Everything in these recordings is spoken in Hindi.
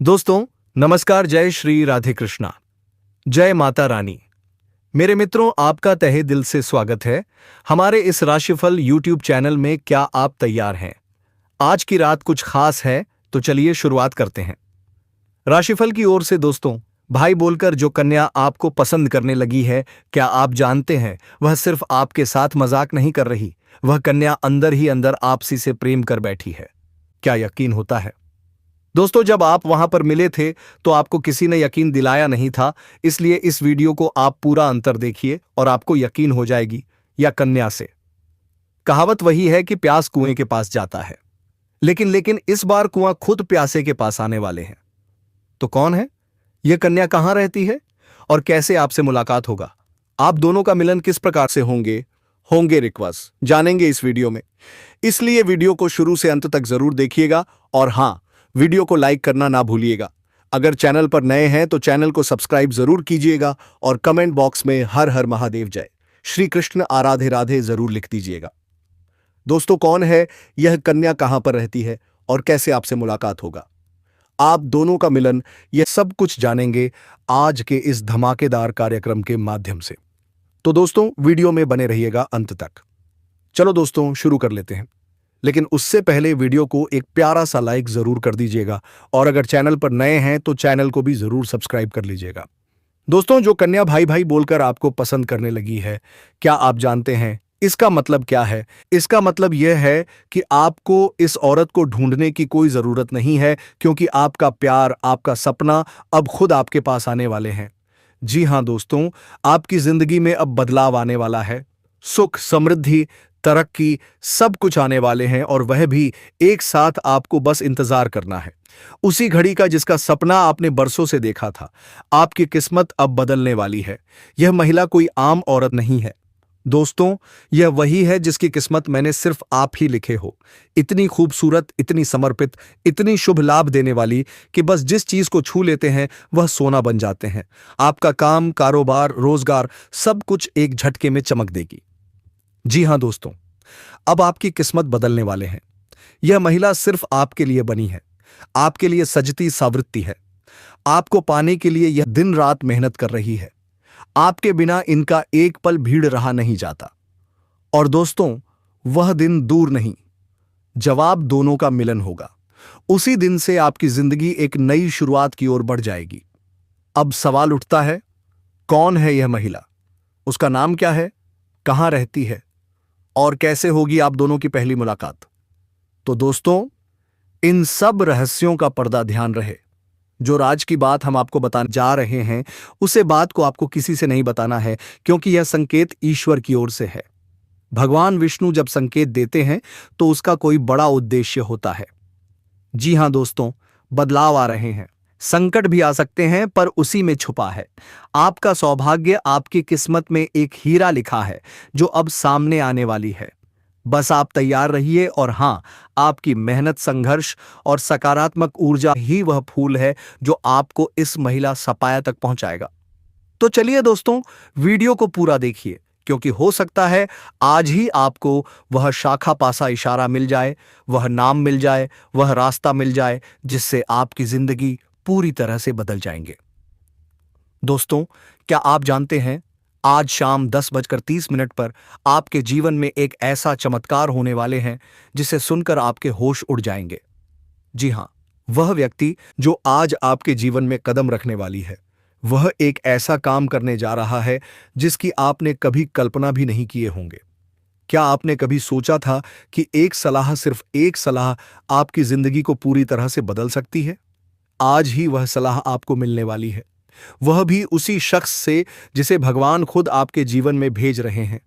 दोस्तों, नमस्कार। जय श्री राधे कृष्णा। जय माता रानी। मेरे मित्रों, आपका तहे दिल से स्वागत है हमारे इस राशिफल यूट्यूब चैनल में। क्या आप तैयार हैं? आज की रात कुछ खास है, तो चलिए शुरुआत करते हैं। राशिफल की ओर से दोस्तों, भाई बोलकर जो कन्या आपको पसंद करने लगी है, क्या आप जानते हैं वह सिर्फ आपके साथ मजाक नहीं कर रही, वह कन्या अंदर ही अंदर आपसी से प्रेम कर बैठी है। क्या यकीन होता है? दोस्तों, जब आप वहां पर मिले थे तो आपको किसी ने यकीन दिलाया नहीं था, इसलिए इस वीडियो को आप पूरा अंतर देखिए और आपको यकीन हो जाएगी। या कन्या से कहावत वही है कि प्यास कुएं के पास जाता है, लेकिन इस बार कुआं खुद प्यासे के पास आने वाले हैं। तो कौन है यह कन्या, कहां रहती है और कैसे आपसे मुलाकात होगा? आप दोनों का मिलन किस प्रकार से होंगे रिक्वेस्ट जानेंगे इस वीडियो में, इसलिए वीडियो को शुरू से अंत तक जरूर देखिएगा। और हां, वीडियो को लाइक करना ना भूलिएगा। अगर चैनल पर नए हैं तो चैनल को सब्सक्राइब जरूर कीजिएगा और कमेंट बॉक्स में हर हर महादेव जय श्री कृष्ण आराधे राधे जरूर लिख दीजिएगा। दोस्तों, कौन है यह कन्या, कहां पर रहती है और कैसे आपसे मुलाकात होगा? आप दोनों का मिलन, यह सब कुछ जानेंगे आज के इस धमाकेदार कार्यक्रम के माध्यम से। तो दोस्तों, वीडियो में बने रहिएगा अंत तक। चलो दोस्तों, शुरू कर लेते हैं, लेकिन उससे पहले वीडियो को एक प्यारा सा लाइक जरूर कर दीजिएगा और अगर चैनल पर नए हैं तो चैनल को भी जरूर सब्सक्राइब कर लीजिएगा। दोस्तों, जो कन्या भाई भाई बोलकर आपको पसंद करने लगी है, क्या आप जानते हैं इसका मतलब क्या है? इसका मतलब यह है कि आपको इस औरत को ढूंढने की कोई जरूरत नहीं है, क्योंकि आपका प्यार, आपका सपना अब खुद आपके पास आने वाले हैं। जी हां दोस्तों, आपकी जिंदगी में अब बदलाव आने वाला है। सुख, समृद्धि, तरक्की, सब कुछ आने वाले हैं और वह भी एक साथ। आपको बस इंतजार करना है उसी घड़ी का जिसका सपना आपने बरसों से देखा था। आपकी किस्मत अब बदलने वाली है। यह महिला कोई आम औरत नहीं है दोस्तों, यह वही है जिसकी किस्मत मैंने सिर्फ आप ही लिखे हो। इतनी खूबसूरत, इतनी समर्पित, इतनी शुभ लाभ देने वाली कि बस जिस चीज को छू लेते हैं वह सोना बन जाते हैं। आपका काम, कारोबार, रोजगार, सब कुछ एक झटके में चमक देगी। जी हां दोस्तों, अब आपकी किस्मत बदलने वाले हैं। यह महिला सिर्फ आपके लिए बनी है, आपके लिए सजती सावृत्ति है। आपको पाने के लिए यह दिन रात मेहनत कर रही है। आपके बिना इनका एक पल भीड़ रहा नहीं जाता। और दोस्तों, वह दिन दूर नहीं, जवाब दोनों का मिलन होगा। उसी दिन से आपकी जिंदगी एक नई शुरुआत की ओर बढ़ जाएगी। अब सवाल उठता है, कौन है यह महिला? उसका नाम क्या है? कहां रहती है और कैसे होगी आप दोनों की पहली मुलाकात? तो दोस्तों, इन सब रहस्यों का पर्दा ध्यान रहे। जो राज की बात हम आपको बताने जा रहे हैं, उसे बात को आपको किसी से नहीं बताना है, क्योंकि यह संकेत ईश्वर की ओर से है। भगवान विष्णु जब संकेत देते हैं तो उसका कोई बड़ा उद्देश्य होता है। जी हां दोस्तों, बदलाव आ रहे हैं, संकट भी आ सकते हैं, पर उसी में छुपा है आपका सौभाग्य। आपकी किस्मत में एक हीरा लिखा है जो अब सामने आने वाली है। बस आप तैयार रहिए और हां, आपकी मेहनत, संघर्ष और सकारात्मक ऊर्जा ही वह फूल है जो आपको इस महिला सपाया तक पहुंचाएगा। तो चलिए दोस्तों, वीडियो को पूरा देखिए, क्योंकि हो सकता है आज ही आपको वह शाखा पासा इशारा मिल जाए, वह नाम मिल जाए, वह रास्ता मिल जाए जिससे आपकी जिंदगी पूरी तरह से बदल जाएंगे। दोस्तों, क्या आप जानते हैं आज शाम 10:30 पर आपके जीवन में एक ऐसा चमत्कार होने वाले हैं जिसे सुनकर आपके होश उड़ जाएंगे। जी हां, वह व्यक्ति जो आज आपके जीवन में कदम रखने वाली है, वह एक ऐसा काम करने जा रहा है जिसकी आपने कभी कल्पना भी नहीं किए होंगे। क्या आपने कभी सोचा था कि एक सलाह, सिर्फ एक सलाह आपकी जिंदगी को पूरी तरह से बदल सकती है? आज ही वह सलाह आपको मिलने वाली है, वह भी उसी शख्स से जिसे भगवान खुद आपके जीवन में भेज रहे हैं।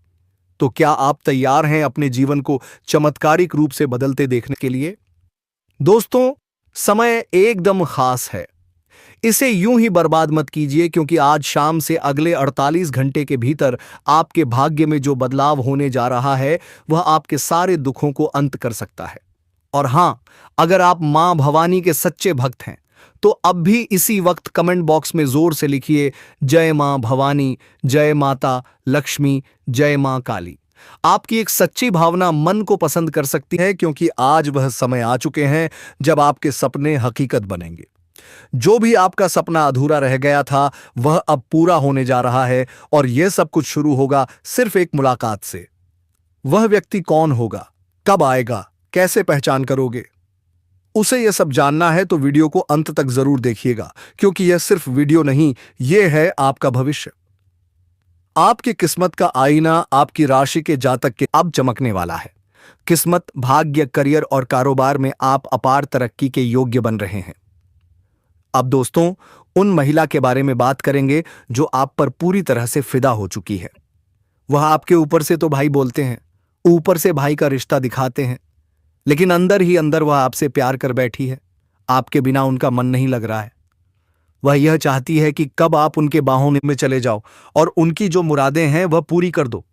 तो क्या आप तैयार हैं अपने जीवन को चमत्कारिक रूप से बदलते देखने के लिए? दोस्तों, समय एकदम खास है, इसे यूं ही बर्बाद मत कीजिए, क्योंकि आज शाम से अगले 48 घंटे के भीतर आपके भाग्य में जो बदलाव होने जा रहा है वह आपके सारे दुखों को अंत कर सकता है। और हां, अगर आप मां भवानी के सच्चे भक्त हैं तो अब भी इसी वक्त कमेंट बॉक्स में जोर से लिखिए, जय मां भवानी, जय माता लक्ष्मी, जय मां काली। आपकी एक सच्ची भावना मन को पसंद कर सकती है, क्योंकि आज वह समय आ चुके हैं जब आपके सपने हकीकत बनेंगे। जो भी आपका सपना अधूरा रह गया था वह अब पूरा होने जा रहा है और यह सब कुछ शुरू होगा सिर्फ एक मुलाकात से। वह व्यक्ति कौन होगा, कब आएगा, कैसे पहचान करोगे? उसे यह सब जानना है तो वीडियो को अंत तक जरूर देखिएगा, क्योंकि यह सिर्फ वीडियो नहीं, यह है आपका भविष्य। आपकी किस्मत का आईना आपकी राशि के जातक के अब चमकने वाला है। किस्मत, भाग्य, करियर और कारोबार में आप अपार तरक्की के योग्य बन रहे हैं। अब दोस्तों, उन महिला के बारे में बात करेंगे जो आप पर पूरी तरह से फिदा हो चुकी है। वह आपके ऊपर से तो भाई बोलते हैं, ऊपर से भाई का रिश्ता दिखाते हैं, लेकिन अंदर ही अंदर वह आपसे प्यार कर बैठी है। आपके बिना उनका मन नहीं लग रहा है। वह यह चाहती है कि कब आप उनके बाहों में चले जाओ और उनकी जो मुरादें हैं वह पूरी कर दो।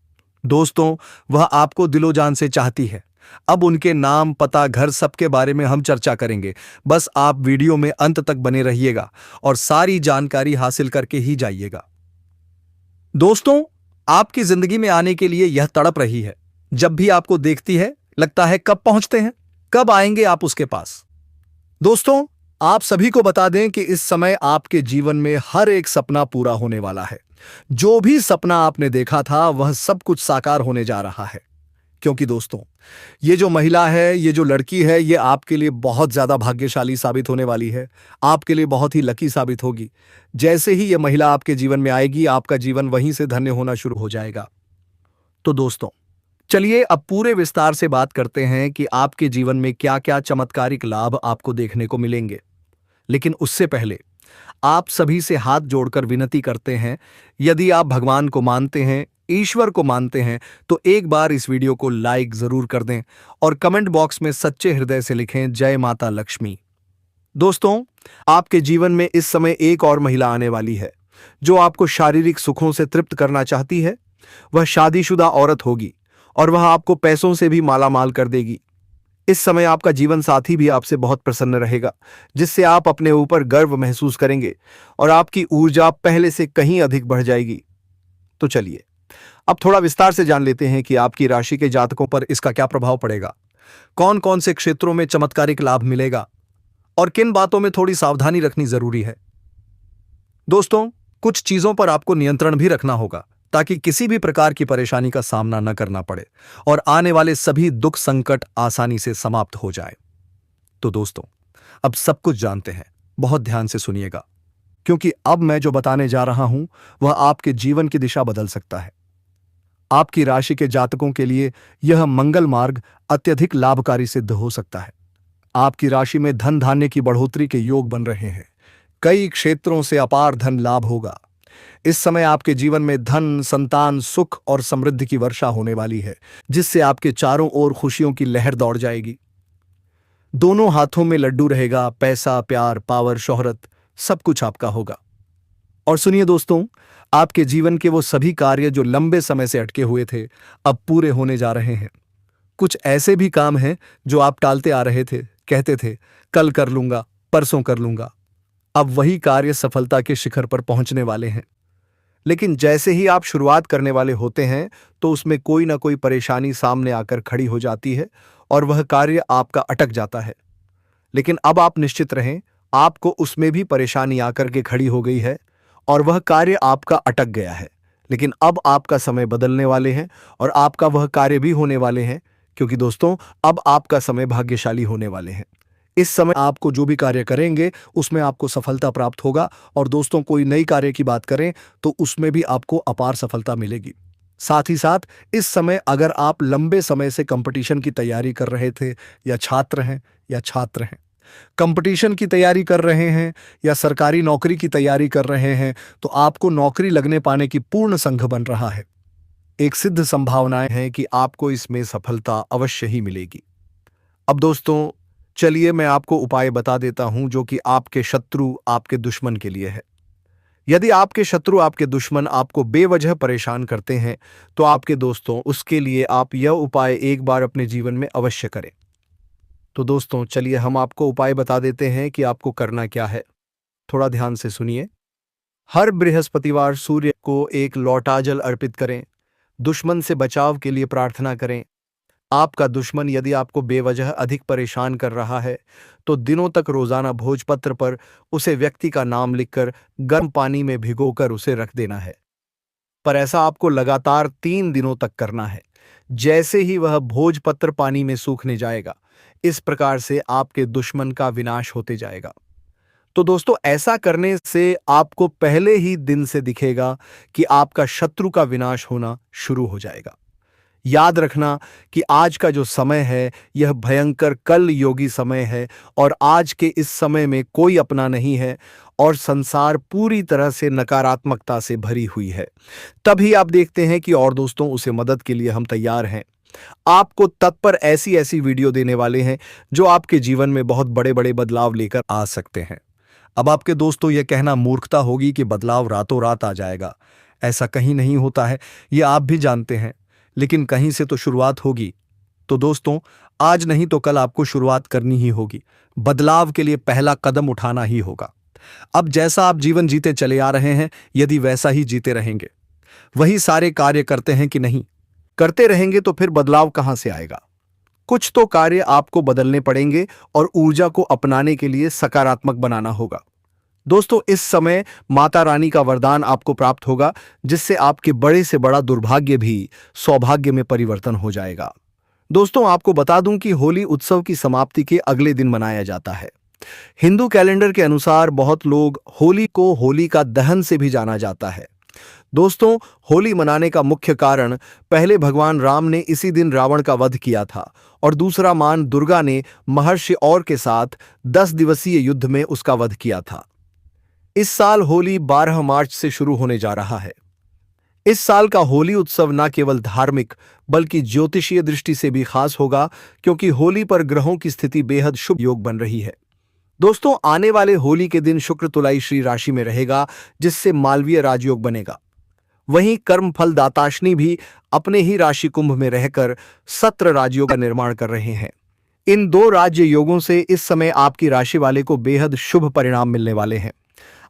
दोस्तों, वह आपको दिलो जान से चाहती है। अब उनके नाम, पता, घर, सबके बारे में हम चर्चा करेंगे। बस आप वीडियो में अंत तक बने रहिएगा और सारी जानकारी हासिल करके ही जाइएगा। दोस्तों, आपकी जिंदगी में आने के लिए यह तड़प रही है। जब भी आपको देखती है लगता है कब पहुंचते हैं, कब आएंगे आप उसके पास। दोस्तों, आप सभी को बता दें कि इस समय आपके जीवन में हर एक सपना पूरा होने वाला है। जो भी सपना आपने देखा था वह सब कुछ साकार होने जा रहा है। क्योंकि दोस्तों, ये जो महिला है, ये जो लड़की है, ये आपके लिए बहुत ज्यादा भाग्यशाली साबित होने वाली है। आपके लिए बहुत ही लकी साबित होगी। जैसे ही ये महिला आपके जीवन में आएगी, आपका जीवन वहीं से धन्य होना शुरू हो जाएगा। तो दोस्तों, चलिए अब पूरे विस्तार से बात करते हैं कि आपके जीवन में क्या क्या चमत्कारिक लाभ आपको देखने को मिलेंगे। लेकिन उससे पहले आप सभी से हाथ जोड़कर विनती करते हैं, यदि आप भगवान को मानते हैं, ईश्वर को मानते हैं, तो एक बार इस वीडियो को लाइक जरूर कर दें और कमेंट बॉक्स में सच्चे हृदय से लिखें, जय माता लक्ष्मी। दोस्तों, आपके जीवन में इस समय एक और महिला आने वाली है जो आपको शारीरिक सुखों से तृप्त करना चाहती है। वह शादीशुदा औरत होगी और वह आपको पैसों से भी मालामाल कर देगी। इस समय आपका जीवन साथी भी आपसे बहुत प्रसन्न रहेगा, जिससे आप अपने ऊपर गर्व महसूस करेंगे और आपकी ऊर्जा पहले से कहीं अधिक बढ़ जाएगी। तो चलिए अब थोड़ा विस्तार से जान लेते हैं कि आपकी राशि के जातकों पर इसका क्या प्रभाव पड़ेगा, कौन कौन से क्षेत्रों में चमत्कारिक लाभ मिलेगा और किन बातों में थोड़ी सावधानी रखनी जरूरी है। दोस्तों, कुछ चीजों पर आपको नियंत्रण भी रखना होगा ताकि किसी भी प्रकार की परेशानी का सामना न करना पड़े और आने वाले सभी दुख संकट आसानी से समाप्त हो जाए। तो दोस्तों, अब सब कुछ जानते हैं, बहुत ध्यान से सुनिएगा, क्योंकि अब मैं जो बताने जा रहा हूं वह आपके जीवन की दिशा बदल सकता है। आपकी राशि के जातकों के लिए यह मंगल मार्ग अत्यधिक लाभकारी सिद्ध हो सकता है। आपकी राशि में धन धान्य की बढ़ोतरी के योग बन रहे हैं। कई क्षेत्रों से अपार धन लाभ होगा। इस समय आपके जीवन में धन, संतान, सुख और समृद्धि की वर्षा होने वाली है, जिससे आपके चारों ओर खुशियों की लहर दौड़ जाएगी। दोनों हाथों में लड्डू रहेगा। पैसा, प्यार, पावर, शोहरत सब कुछ आपका होगा। और सुनिए दोस्तों, आपके जीवन के वो सभी कार्य जो लंबे समय से अटके हुए थे अब पूरे होने जा रहे हैं। कुछ ऐसे भी काम हैं जो आप टालते आ रहे थे, कहते थे कल कर लूंगा, परसों कर लूंगा। अब वही कार्य सफलता के शिखर पर पहुंचने वाले हैं। लेकिन जैसे ही आप शुरुआत करने वाले होते हैं तो उसमें कोई ना कोई परेशानी सामने आकर खड़ी हो जाती है और वह कार्य आपका अटक जाता है। लेकिन अब आप निश्चित रहें, आपको उसमें भी परेशानी आकर के खड़ी हो गई है और वह कार्य आपका अटक गया है। लेकिन अब आपका समय बदलने वाले हैं और आपका वह कार्य भी होने वाले हैं, क्योंकि दोस्तों अब आपका समय भाग्यशाली होने वाले हैं। इस समय आपको जो भी कार्य करेंगे उसमें आपको सफलता प्राप्त होगा। और दोस्तों, कोई नई कार्य की बात करें तो उसमें भी आपको अपार सफलता मिलेगी। साथ ही साथ इस समय अगर आप लंबे समय से कंपटीशन की तैयारी कर रहे थे या छात्र हैं, कंपटीशन की तैयारी कर रहे हैं या सरकारी नौकरी की तैयारी कर रहे हैं, तो आपको नौकरी लगने पाने की पूर्ण संघ बन रहा है। एक सिद्ध संभावनाएं हैं कि आपको इसमें सफलता अवश्य ही मिलेगी। अब दोस्तों, चलिए मैं आपको उपाय बता देता हूं जो कि आपके शत्रु, आपके दुश्मन के लिए है। यदि आपके शत्रु, आपके दुश्मन आपको बेवजह परेशान करते हैं तो आपके दोस्तों, उसके लिए आप यह उपाय एक बार अपने जीवन में अवश्य करें। तो दोस्तों, चलिए हम आपको उपाय बता देते हैं कि आपको करना क्या है। थोड़ा ध्यान से सुनिए। हर बृहस्पतिवार सूर्य को एक लौटा जल अर्पित करें। दुश्मन से बचाव के लिए प्रार्थना करें। आपका दुश्मन यदि आपको बेवजह अधिक परेशान कर रहा है तो दिनों तक रोजाना भोजपत्र पर उसे व्यक्ति का नाम लिखकर गर्म पानी में भिगोकर उसे रख देना है। पर ऐसा आपको लगातार 3 दिनों तक करना है। जैसे ही वह भोजपत्र पानी में सूखने जाएगा, इस प्रकार से आपके दुश्मन का विनाश होते जाएगा। तो दोस्तों, ऐसा करने से आपको पहले ही दिन से दिखेगा कि आपका शत्रु का विनाश होना शुरू हो जाएगा। याद रखना कि आज का जो समय है यह भयंकर कल योगी समय है और आज के इस समय में कोई अपना नहीं है और संसार पूरी तरह से नकारात्मकता से भरी हुई है। तभी आप देखते हैं कि और दोस्तों, उसे मदद के लिए हम तैयार हैं। आपको तत्पर ऐसी ऐसी वीडियो देने वाले हैं जो आपके जीवन में बहुत बड़े बड़े बदलाव लेकर आ सकते हैं। अब आपके दोस्तों, यह कहना मूर्खता होगी कि बदलाव रातों रात आ जाएगा। ऐसा कहीं नहीं होता है, यह आप भी जानते हैं, लेकिन कहीं से तो शुरुआत होगी। तो दोस्तों, आज नहीं तो कल आपको शुरुआत करनी ही होगी। बदलाव के लिए पहला कदम उठाना ही होगा। अब जैसा आप जीवन जीते चले आ रहे हैं, यदि वैसा ही जीते रहेंगे, वही सारे कार्य करते हैं कि नहीं, करते रहेंगे, तो फिर बदलाव कहां से आएगा? कुछ तो कार्य आपको बदलने पड़ेंगे और ऊर्जा को अपनाने के लिए सकारात्मक बनाना होगा। दोस्तों, इस समय माता रानी का वरदान आपको प्राप्त होगा, जिससे आपके बड़े से बड़ा दुर्भाग्य भी सौभाग्य में परिवर्तन हो जाएगा। दोस्तों, आपको बता दूं कि होली उत्सव की समाप्ति के अगले दिन मनाया जाता है। हिंदू कैलेंडर के अनुसार बहुत लोग होली को होलिका दहन से भी जाना जाता है। दोस्तों, होली मनाने का मुख्य कारण, पहले भगवान राम ने इसी दिन रावण का वध किया था और दूसरा मान दुर्गा ने महर्षि और के साथ 10 दिवसीय युद्ध में उसका वध किया था। इस साल होली 12 मार्च से शुरू होने जा रहा है। इस साल का होली उत्सव न केवल धार्मिक बल्कि ज्योतिषीय दृष्टि से भी खास होगा, क्योंकि होली पर ग्रहों की स्थिति बेहद शुभ योग बन रही है। दोस्तों, आने वाले होली के दिन शुक्र तुलाई श्री राशि में रहेगा, जिससे मालवीय राजयोग बनेगा। वहीं कर्मफल दाताश्नी भी अपने ही राशि कुंभ में रहकर सत्र राजयोग का निर्माण कर रहे हैं। इन 2 राज्य योगों से इस समय आपकी राशि वाले को बेहद शुभ परिणाम मिलने वाले हैं।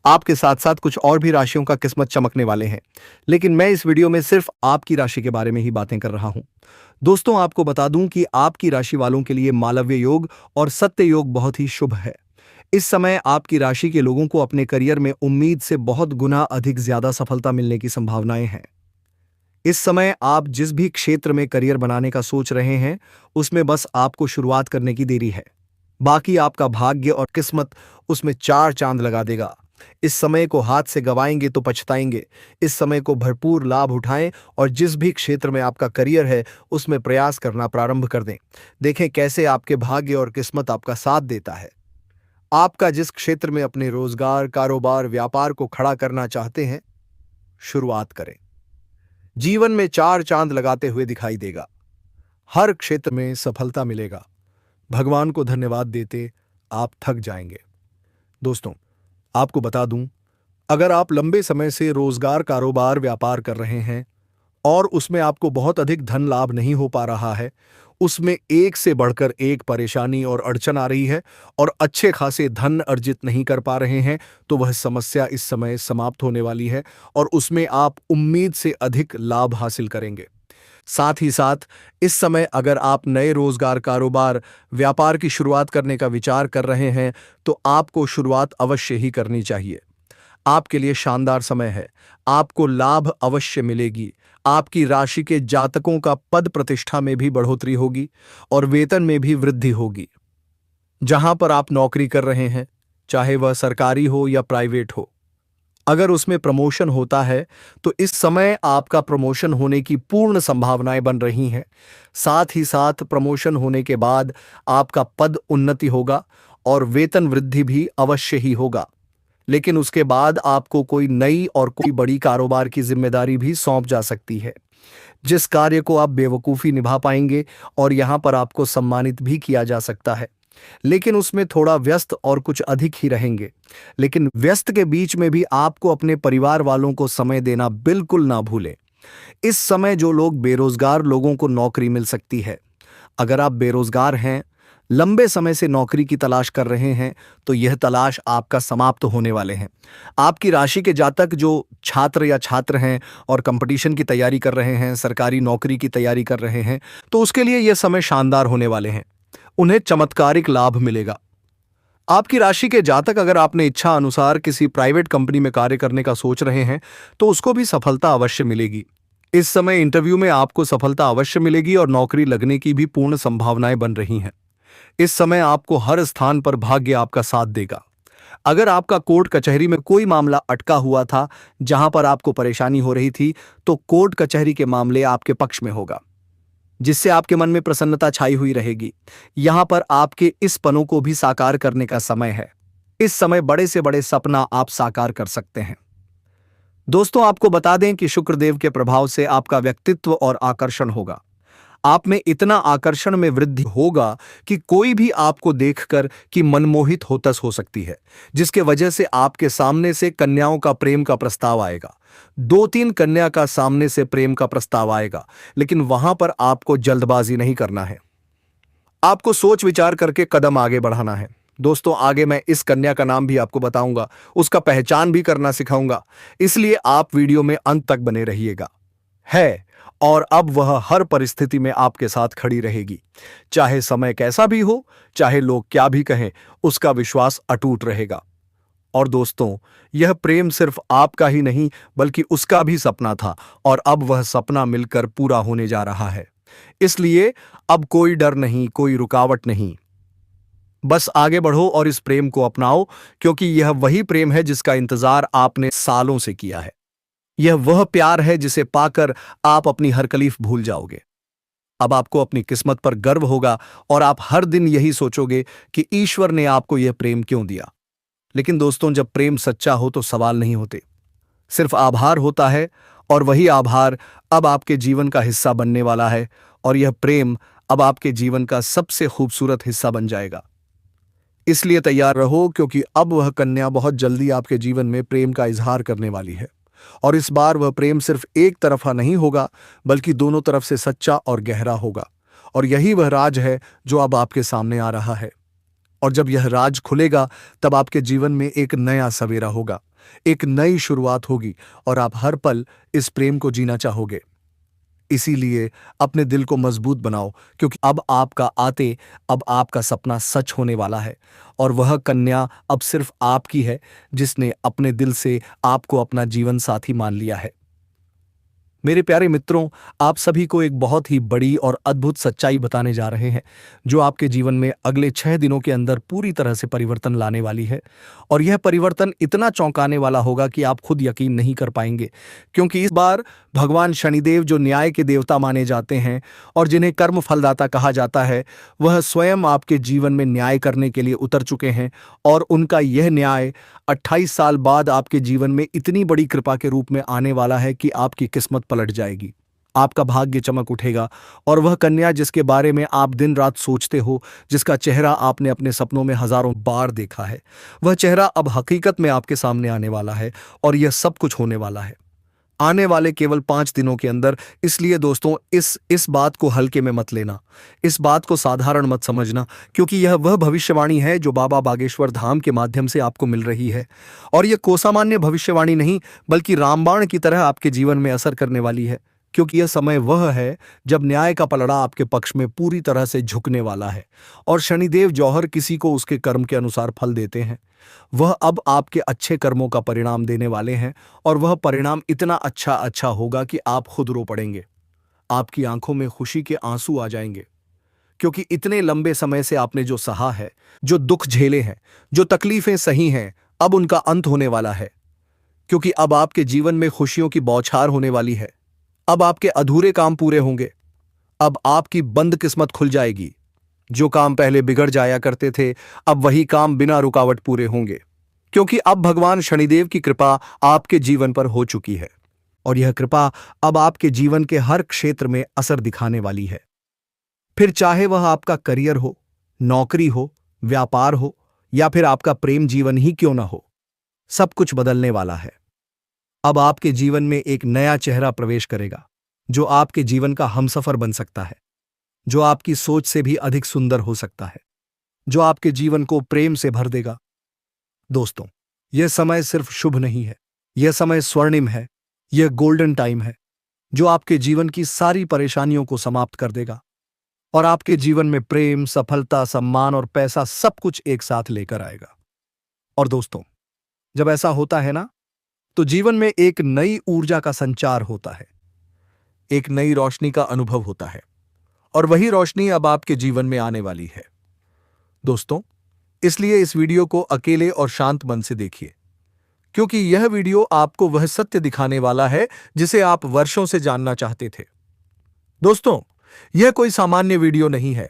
आपके साथ साथ कुछ और भी राशियों का किस्मत चमकने वाले हैं, लेकिन मैं इस वीडियो में सिर्फ आपकी राशि के बारे में ही बातें कर रहा हूं। दोस्तों, आपको बता दूं कि आपकी राशि वालों के लिए मालव्य योग और सत्य योग बहुत ही शुभ है। इस समय आपकी राशि के लोगों को अपने करियर में उम्मीद से बहुत गुना अधिक ज्यादा सफलता मिलने की संभावनाएं हैं। इस समय आप जिस भी क्षेत्र में करियर बनाने का सोच रहे हैं, उसमें बस आपको शुरुआत करने की देरी है। बाकी आपका भाग्य और किस्मत उसमें 4 चांद लगा देगा। इस समय को हाथ से गंवाएंगे तो पछताएंगे। इस समय को भरपूर लाभ उठाएं और जिस भी क्षेत्र में आपका करियर है उसमें प्रयास करना प्रारंभ कर दें। देखें कैसे आपके भाग्य और किस्मत आपका साथ देता है। आपका जिस क्षेत्र में अपने रोजगार, कारोबार, व्यापार को खड़ा करना चाहते हैं, शुरुआत करें। जीवन में 4 चांद लगाते हुए दिखाई देगा। हर क्षेत्र में सफलता मिलेगा। भगवान को धन्यवाद देते आप थक जाएंगे। दोस्तों, आपको बता दूं, अगर आप लंबे समय से रोजगार, कारोबार, व्यापार कर रहे हैं और उसमें आपको बहुत अधिक धन लाभ नहीं हो पा रहा है, उसमें एक से बढ़कर एक परेशानी और अड़चन आ रही है और अच्छे खासे धन अर्जित नहीं कर पा रहे हैं, तो वह समस्या इस समय समाप्त होने वाली है और उसमें आप उम्मीद से अधिक लाभ हासिल करेंगे। साथ ही साथ इस समय अगर आप नए रोजगार, कारोबार, व्यापार की शुरुआत करने का विचार कर रहे हैं, तो आपको शुरुआत अवश्य ही करनी चाहिए। आपके लिए शानदार समय है। आपको लाभ अवश्य मिलेगी। आपकी राशि के जातकों का पद प्रतिष्ठा में भी बढ़ोतरी होगी और वेतन में भी वृद्धि होगी। जहां पर आप नौकरी कर रहे हैं, चाहे वह सरकारी हो या प्राइवेट हो, अगर उसमें प्रमोशन होता है तो इस समय आपका प्रमोशन होने की पूर्ण संभावनाएं बन रही हैं। साथ ही साथ प्रमोशन होने के बाद आपका पद उन्नति होगा और वेतन वृद्धि भी अवश्य ही होगा। लेकिन उसके बाद आपको कोई नई और कोई बड़ी कारोबार की जिम्मेदारी भी सौंप जा सकती है, जिस कार्य को आप बेवकूफ़ी निभा पाएंगे और यहां पर आपको सम्मानित भी किया जा सकता है। लेकिन उसमें थोड़ा व्यस्त और कुछ अधिक ही रहेंगे। लेकिन व्यस्त के बीच में भी आपको अपने परिवार वालों को समय देना बिल्कुल ना भूलें। इस समय जो लोग बेरोजगार, लोगों को नौकरी मिल सकती है। अगर आप बेरोजगार हैं, लंबे समय से नौकरी की तलाश कर रहे हैं, तो यह तलाश आपका समाप्त होने वाले हैं। आपकी राशि के जातक जो छात्र या छात्र हैं और कंपटीशन की तैयारी कर रहे हैं, सरकारी नौकरी की तैयारी कर रहे हैं, तो उसके लिए यह समय शानदार होने वाले हैं। उन्हें चमत्कारिक लाभ मिलेगा। आपकी राशि के जातक अगर आपने इच्छा अनुसार किसी प्राइवेट कंपनी में कार्य करने का सोच रहे हैं तो उसको भी सफलता अवश्य मिलेगी। इस समय इंटरव्यू में आपको सफलता अवश्य मिलेगी और नौकरी लगने की भी पूर्ण संभावनाएं बन रही हैं। इस समय आपको हर स्थान पर भाग्य आपका साथ देगा। अगर आपका कोर्ट कचहरी में कोई मामला अटका हुआ था, जहां पर आपको परेशानी हो रही थी, तो कोर्ट कचहरी के मामले आपके पक्ष में होगा, जिससे आपके मन में प्रसन्नता छाई हुई रहेगी। यहां पर आपके इस पनों को भी साकार करने का समय है। इस समय बड़े से बड़े सपना आप साकार कर सकते हैं। दोस्तों, आपको बता दें कि शुक्रदेव के प्रभाव से आपका व्यक्तित्व और आकर्षण होगा। आप में इतना आकर्षण में वृद्धि होगा कि कोई भी आपको देखकर कि मनमोहित होतस हो सकती है, जिसके वजह से आपके सामने से कन्याओं का प्रेम का प्रस्ताव आएगा। 2-3 कन्या का सामने से प्रेम का प्रस्ताव आएगा, लेकिन वहां पर आपको जल्दबाजी नहीं करना है। आपको सोच विचार करके कदम आगे बढ़ाना है। दोस्तों, आगे मैं इस कन्या का नाम भी आपको बताऊंगा, उसका पहचान भी करना सिखाऊंगा, इसलिए आप वीडियो में अंत तक बने रहिएगा। है और अब वह हर परिस्थिति में आपके साथ खड़ी रहेगी, चाहे समय कैसा भी हो, चाहे लोग क्या भी कहें, उसका विश्वास अटूट रहेगा। और दोस्तों, यह प्रेम सिर्फ आपका ही नहीं बल्कि उसका भी सपना था और अब वह सपना मिलकर पूरा होने जा रहा है। इसलिए अब कोई डर नहीं, कोई रुकावट नहीं, बस आगे बढ़ो और इस प्रेम को अपनाओ, क्योंकि यह वही प्रेम है जिसका इंतजार आपने सालों से किया है। यह वह प्यार है जिसे पाकर आप अपनी हर तकलीफ भूल जाओगे। अब आपको अपनी किस्मत पर गर्व होगा और आप हर दिन यही सोचोगे कि ईश्वर ने आपको यह प्रेम क्यों दिया। लेकिन दोस्तों, जब प्रेम सच्चा हो तो सवाल नहीं होते, सिर्फ आभार होता है, और वही आभार अब आपके जीवन का हिस्सा बनने वाला है और यह प्रेम अब आपके जीवन का सबसे खूबसूरत हिस्सा बन जाएगा। इसलिए तैयार रहो, क्योंकि अब वह कन्या बहुत जल्दी आपके जीवन में प्रेम का इजहार करने वाली है। और इस बार वह प्रेम सिर्फ एक तरफा नहीं होगा, बल्कि दोनों तरफ से सच्चा और गहरा होगा। और यही वह राज है जो अब आपके सामने आ रहा है। और जब यह राज खुलेगा, तब आपके जीवन में एक नया सवेरा होगा, एक नई शुरुआत होगी और आप हर पल इस प्रेम को जीना चाहोगे। इसीलिए अपने दिल को मजबूत बनाओ, क्योंकि अब आपका सपना सच होने वाला है और वह कन्या अब सिर्फ आपकी है, जिसने अपने दिल से आपको अपना जीवन साथी मान लिया है। मेरे प्यारे मित्रों, आप सभी को एक बहुत ही बड़ी और अद्भुत सच्चाई बताने जा रहे हैं, जो आपके जीवन में अगले 6 दिनों के अंदर पूरी तरह से परिवर्तन लाने वाली है। और यह परिवर्तन इतना चौंकाने वाला होगा कि आप खुद यकीन नहीं कर पाएंगे, क्योंकि इस बार भगवान शनिदेव, जो न्याय के देवता माने जाते हैं और जिन्हें कर्म फलदाता कहा जाता है, वह स्वयं आपके जीवन में न्याय करने के लिए उतर चुके हैं। और उनका यह न्याय 28 साल बाद आपके जीवन में इतनी बड़ी कृपा के रूप में आने वाला है कि आपकी किस्मत पलट जाएगी, आपका भाग्य चमक उठेगा। और वह कन्या जिसके बारे में आप दिन रात सोचते हो, जिसका चेहरा आपने अपने सपनों में हजारों बार देखा है, वह चेहरा अब हकीकत में आपके सामने आने वाला है। और यह सब कुछ होने वाला है आने वाले केवल 5 दिनों के अंदर। इसलिए दोस्तों, इस बात को हल्के में मत लेना, इस बात को साधारण मत समझना, क्योंकि यह वह भविष्यवाणी है जो बाबा बागेश्वर धाम के माध्यम से आपको मिल रही है। और यह कोसामान्य भविष्यवाणी नहीं, बल्कि रामबाण की तरह आपके जीवन में असर करने वाली है, क्योंकि यह समय वह है जब न्याय का पलड़ा आपके पक्ष में पूरी तरह से झुकने वाला है और शनिदेव जौहर किसी को उसके कर्म के अनुसार फल देते हैं। वह अब आपके अच्छे कर्मों का परिणाम देने वाले हैं और वह परिणाम इतना अच्छा होगा कि आप खुद रो पड़ेंगे। आपकी आंखों में खुशी के आंसू आ जाएंगे, क्योंकि इतने लंबे समय से आपने जो सहा है, जो दुख झेले हैं, जो तकलीफें सही हैं, अब उनका अंत होने वाला है। क्योंकि अब आपके जीवन में खुशियों की बौछार होने वाली है। अब आपके अधूरे काम पूरे होंगे, अब आपकी बंद किस्मत खुल जाएगी। जो काम पहले बिगड़ जाया करते थे, अब वही काम बिना रुकावट पूरे होंगे, क्योंकि अब भगवान शनिदेव की कृपा आपके जीवन पर हो चुकी है। और यह कृपा अब आपके जीवन के हर क्षेत्र में असर दिखाने वाली है। फिर चाहे वह आपका करियर हो, नौकरी हो, व्यापार हो, या फिर आपका प्रेम जीवन ही क्यों ना हो, सब कुछ बदलने वाला है। अब आपके जीवन में एक नया चेहरा प्रवेश करेगा, जो आपके जीवन का हमसफर बन सकता है, जो आपकी सोच से भी अधिक सुंदर हो सकता है, जो आपके जीवन को प्रेम से भर देगा। दोस्तों, यह समय सिर्फ शुभ नहीं है, यह समय स्वर्णिम है, यह गोल्डन टाइम है, जो आपके जीवन की सारी परेशानियों को समाप्त कर देगा। और आपके जीवन में प्रेम, सफलता, सम्मान और पैसा सब कुछ एक साथ लेकर आएगा। और दोस्तों, जब ऐसा होता है ना, तो जीवन में एक नई ऊर्जा का संचार होता है, एक नई रोशनी का अनुभव होता है, और वही रोशनी अब आपके जीवन में आने वाली है। दोस्तों, इसलिए इस वीडियो को अकेले और शांत मन से देखिए, क्योंकि यह वीडियो आपको वह सत्य दिखाने वाला है जिसे आप वर्षों से जानना चाहते थे। दोस्तों, यह कोई सामान्य वीडियो नहीं है,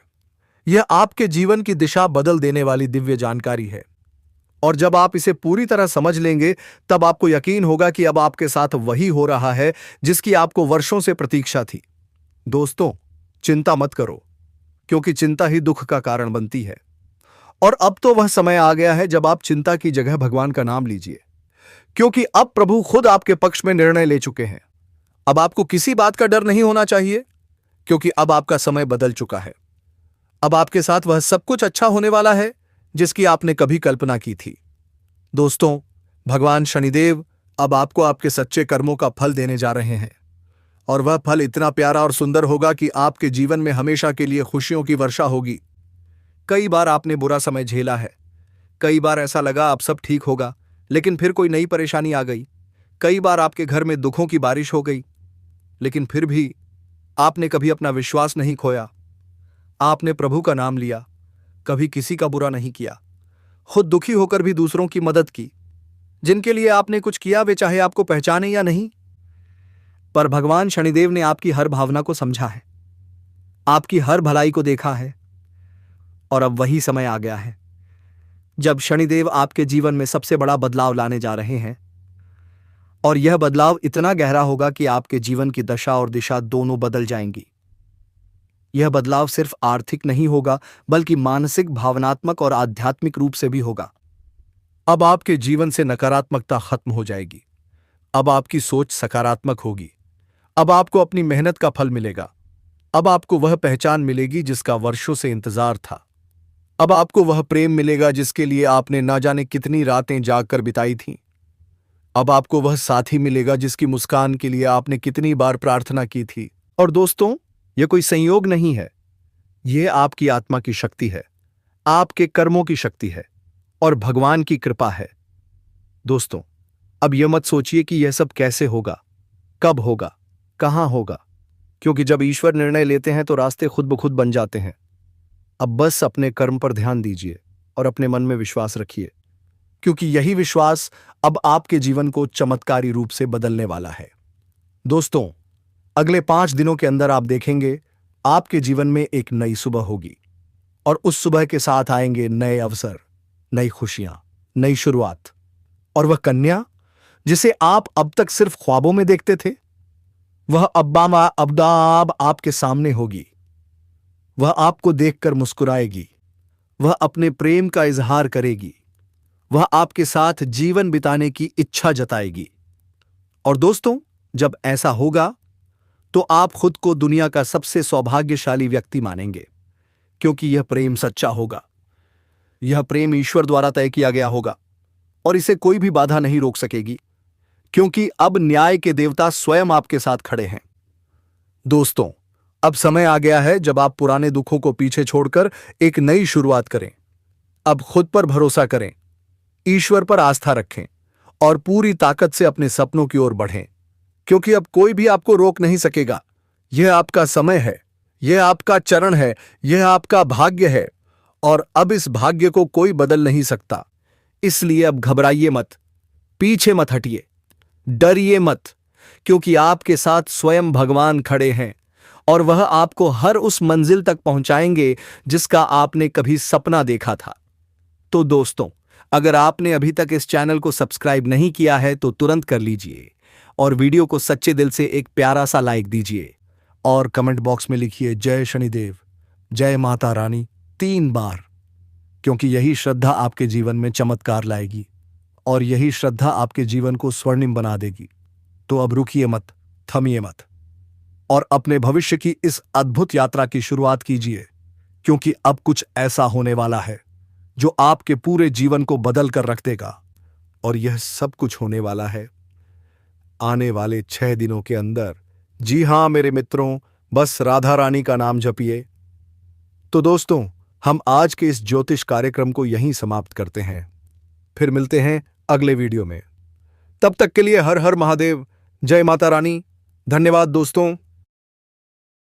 यह आपके जीवन की दिशा बदल देने वाली दिव्य जानकारी है। और जब आप इसे पूरी तरह समझ लेंगे, तब आपको यकीन होगा कि अब आपके साथ वही हो रहा है जिसकी आपको वर्षों से प्रतीक्षा थी। दोस्तों, चिंता मत करो, क्योंकि चिंता ही दुख का कारण बनती है। और अब तो वह समय आ गया है जब आप चिंता की जगह भगवान का नाम लीजिए, क्योंकि अब प्रभु खुद आपके पक्ष में निर्णय ले चुके हैं। अब आपको किसी बात का डर नहीं होना चाहिए, क्योंकि अब आपका समय बदल चुका है। अब आपके साथ वह सब कुछ अच्छा होने वाला है जिसकी आपने कभी कल्पना की थी। दोस्तों, भगवान शनिदेव अब आपको आपके सच्चे कर्मों का फल देने जा रहे हैं, और वह फल इतना प्यारा और सुंदर होगा कि आपके जीवन में हमेशा के लिए खुशियों की वर्षा होगी। कई बार आपने बुरा समय झेला है, कई बार ऐसा लगा अब सब ठीक होगा, लेकिन फिर कोई नई परेशानी आ गई। कई बार आपके घर में दुखों की बारिश हो गई, लेकिन फिर भी आपने कभी अपना विश्वास नहीं खोया। आपने प्रभु का नाम लिया, कभी किसी का बुरा नहीं किया, खुद दुखी होकर भी दूसरों की मदद की। जिनके लिए आपने कुछ किया, वे चाहे आपको पहचाने या नहीं, पर भगवान शनिदेव ने आपकी हर भावना को समझा है, आपकी हर भलाई को देखा है। और अब वही समय आ गया है जब शनिदेव आपके जीवन में सबसे बड़ा बदलाव लाने जा रहे हैं। और यह बदलाव इतना गहरा होगा कि आपके जीवन की दशा और दिशा दोनों बदल जाएंगी। यह बदलाव सिर्फ आर्थिक नहीं होगा, बल्कि मानसिक, भावनात्मक और आध्यात्मिक रूप से भी होगा। अब आपके जीवन से नकारात्मकता खत्म हो जाएगी, अब आपकी सोच सकारात्मक होगी। अब आपको अपनी मेहनत का फल मिलेगा, अब आपको वह पहचान मिलेगी जिसका वर्षों से इंतजार था। अब आपको वह प्रेम मिलेगा जिसके लिए आपने ना जाने कितनी रातें जागकर बिताई थीं। अब आपको वह साथी मिलेगा जिसकी मुस्कान के लिए आपने कितनी बार प्रार्थना की थी। और दोस्तों, यह कोई संयोग नहीं है, यह आपकी आत्मा की शक्ति है, आपके कर्मों की शक्ति है और भगवान की कृपा है। दोस्तों, अब यह मत सोचिए कि यह सब कैसे होगा, कब होगा, कहां होगा, क्योंकि जब ईश्वर निर्णय लेते हैं तो रास्ते खुद ब खुद बन जाते हैं। अब बस अपने कर्म पर ध्यान दीजिए और अपने मन में विश्वास रखिए, क्योंकि यही विश्वास अब आपके जीवन को चमत्कारी रूप से बदलने वाला है। दोस्तों, अगले 5 दिनों के अंदर आप देखेंगे आपके जीवन में एक नई सुबह होगी, और उस सुबह के साथ आएंगे नए अवसर, नई खुशियां, नई शुरुआत। और वह कन्या जिसे आप अब तक सिर्फ ख्वाबों में देखते थे, वह अब आपके सामने होगी। वह आपको देखकर मुस्कुराएगी, वह अपने प्रेम का इजहार करेगी, वह आपके साथ जीवन बिताने की इच्छा जताएगी। और दोस्तों, जब ऐसा होगा तो आप खुद को दुनिया का सबसे सौभाग्यशाली व्यक्ति मानेंगे, क्योंकि यह प्रेम सच्चा होगा। यह प्रेम ईश्वर द्वारा तय किया गया होगा, और इसे कोई भी बाधा नहीं रोक सकेगी, क्योंकि अब न्याय के देवता स्वयं आपके साथ खड़े हैं। दोस्तों, अब समय आ गया है जब आप पुराने दुखों को पीछे छोड़कर एक नई शुरुआत करें। अब खुद पर भरोसा करें, ईश्वर पर आस्था रखें और पूरी ताकत से अपने सपनों की ओर बढ़ें, क्योंकि अब कोई भी आपको रोक नहीं सकेगा। यह आपका समय है, यह आपका चरण है, यह आपका भाग्य है, और अब इस भाग्य को कोई बदल नहीं सकता। इसलिए अब घबराइए मत, पीछे मत हटिए, डरिए मत, क्योंकि आपके साथ स्वयं भगवान खड़े हैं, और वह आपको हर उस मंजिल तक पहुंचाएंगे जिसका आपने कभी सपना देखा था। तो दोस्तों, अगर आपने अभी तक इस चैनल को सब्सक्राइब नहीं किया है तो तुरंत कर लीजिए, और वीडियो को सच्चे दिल से एक प्यारा सा लाइक दीजिए, और कमेंट बॉक्स में लिखिए जय शनिदेव, जय माता रानी 3 बार, क्योंकि यही श्रद्धा आपके जीवन में चमत्कार लाएगी, और यही श्रद्धा आपके जीवन को स्वर्णिम बना देगी। तो अब रुकिए मत, थमिए मत, और अपने भविष्य की इस अद्भुत यात्रा की शुरुआत कीजिए, क्योंकि अब कुछ ऐसा होने वाला है जो आपके पूरे जीवन को बदल कर रख देगा। और यह सब कुछ होने वाला है आने वाले 6 दिनों के अंदर। जी हां मेरे मित्रों, बस राधा रानी का नाम जपिए, तो दोस्तों, हम आज के इस ज्योतिष कार्यक्रम को यहीं समाप्त करते हैं। फिर मिलते हैं अगले वीडियो में। तब तक के लिए हर हर महादेव, जय माता रानी। धन्यवाद दोस्तों।